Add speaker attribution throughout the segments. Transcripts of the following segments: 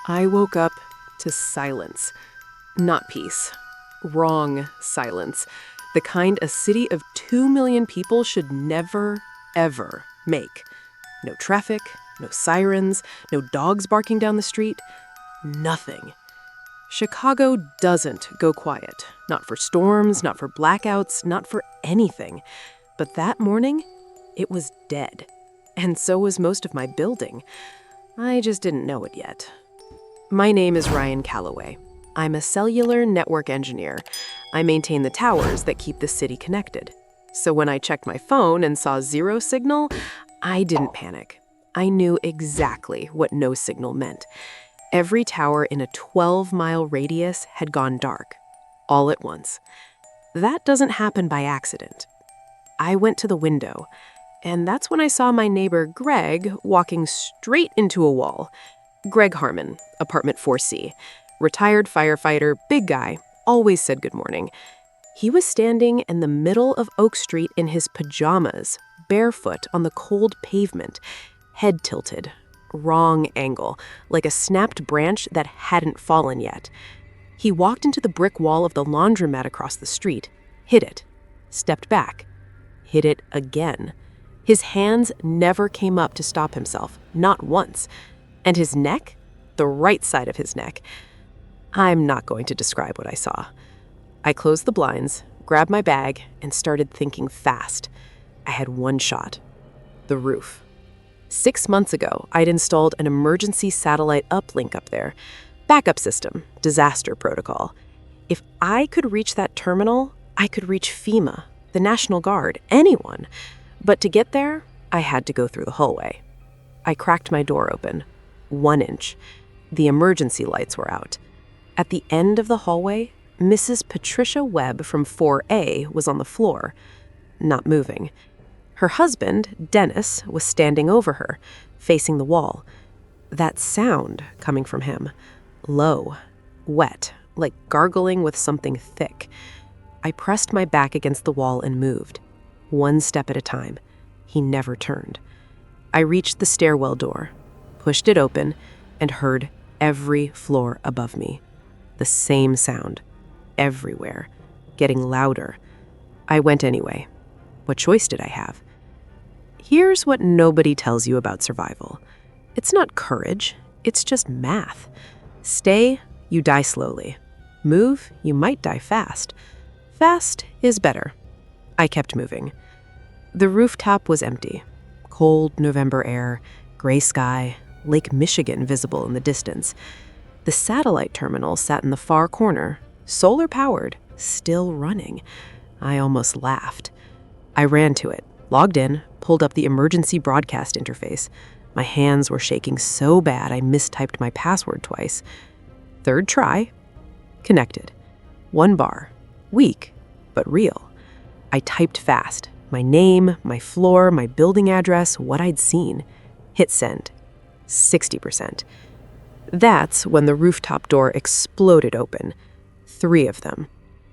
Speaker 1: I woke up to silence. Not peace. Wrong silence. The kind a city of 2 million people should never, ever make. No traffic, no sirens, no dogs barking down the street. Nothing. Chicago doesn't go quiet. Not for storms, not for blackouts, not for anything. But that morning, it was dead. And so was most of my building. I just didn't know it yet. My name is Ryan Calloway. I'm a cellular network engineer. I maintain the towers that keep the city connected. So when I checked my phone and saw zero signal, I didn't panic. I knew exactly what no signal meant. Every tower in a 12-mile radius had gone dark, all at once. That doesn't happen by accident. I went to the window, and that's when I saw my neighbor Greg walking straight into a wall. Greg Harmon, apartment 4C, retired firefighter, big guy, always said good morning. He was standing in the middle of Oak Street in his pajamas, barefoot on the cold pavement, head tilted, wrong angle, like a snapped branch that hadn't fallen yet. He walked into the brick wall of the laundromat across the street, hit it, stepped back, hit it again. His hands never came up to stop himself, not once. And his neck? The right side of his neck. I'm not going to describe what I saw. I closed the blinds, grabbed my bag, and started thinking fast. I had one shot. The roof. 6 months ago, I'd installed an emergency satellite uplink up there. Backup system, disaster protocol. If I could reach that terminal, I could reach FEMA, the National Guard, anyone. But to get there, I had to go through the hallway. I cracked my door open. 1 inch. The emergency lights were out. At the end of the hallway, Mrs. Patricia Webb from 4A was on the floor, not moving. Her husband, Dennis, was standing over her, facing the wall. That sound coming from him, low, wet, like gargling with something thick. I pressed my back against the wall and moved, 1 step at a time. He never turned. I reached the stairwell door, pushed it open, and heard every floor above me. The same sound, everywhere, getting louder. I went anyway. What choice did I have? Here's what nobody tells you about survival. It's not courage, it's just math. Stay, you die slowly. Move, you might die fast. Fast is better. I kept moving. The rooftop was empty. Cold November air, gray sky, Lake Michigan visible in the distance. The satellite terminal sat in the far corner, solar-powered, still running. I almost laughed. I ran to it, logged in, pulled up the emergency broadcast interface. My hands were shaking so bad I mistyped my password twice. 3rd try. Connected. 1 bar. Weak, but real. I typed fast. My name, my floor, my building address, what I'd seen. Hit send. 60%. That's when the rooftop door exploded open. 3 of them.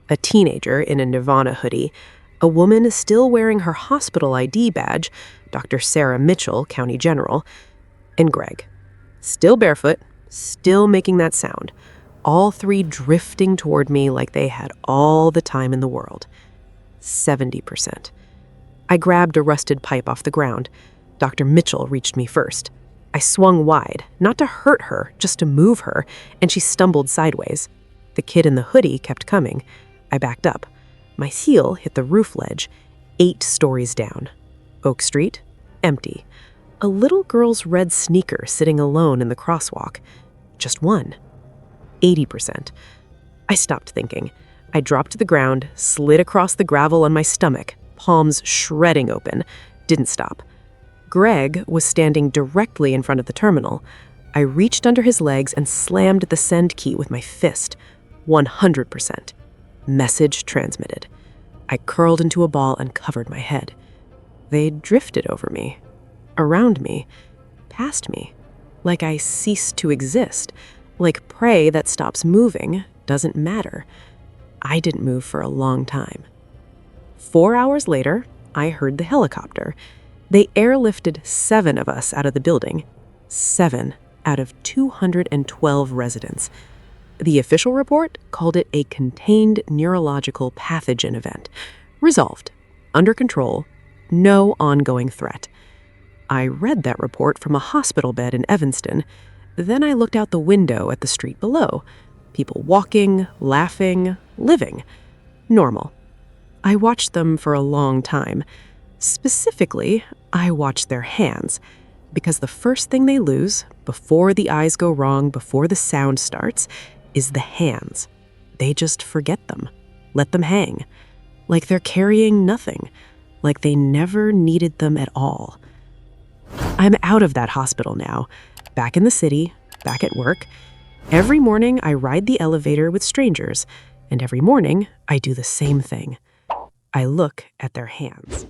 Speaker 1: A teenager in a Nirvana hoodie, a woman still wearing her hospital ID badge, Dr. Sarah Mitchell, County General, and Greg. Still barefoot, still making that sound. All 3 drifting toward me like they had all the time in the world. 70%. I grabbed a rusted pipe off the ground. Dr. Mitchell reached me first. I swung wide, not to hurt her, just to move her, and she stumbled sideways. The kid in the hoodie kept coming. I backed up. My heel hit the roof ledge, 8 stories down. Oak Street, empty. A little girl's red sneaker sitting alone in the crosswalk. Just one. 80%. I stopped thinking. I dropped to the ground, slid across the gravel on my stomach, palms shredding open. Didn't stop. Greg was standing directly in front of the terminal. I reached under his legs and slammed the send key with my fist. 100%. Message transmitted. I curled into a ball and covered my head. They drifted over me, around me, past me, like I ceased to exist, like prey that stops moving doesn't matter. I didn't move for a long time. 4 hours later, I heard the helicopter. They airlifted 7 of us out of the building. 7 out of 212 residents. The official report called it a contained neurological pathogen event. Resolved. Under control. No ongoing threat. I read that report from a hospital bed in Evanston. Then I looked out the window at the street below. People walking, laughing, living. Normal. I watched them for a long time. Specifically, I watched their hands. Because the first thing they lose, before the eyes go wrong, before the sound starts, is the hands. They just forget them. Let them hang. Like they're carrying nothing. Like they never needed them at all. I'm out of that hospital now. Back in the city, back at work. Every morning I ride the elevator with strangers, and every morning I do the same thing. I look at their hands.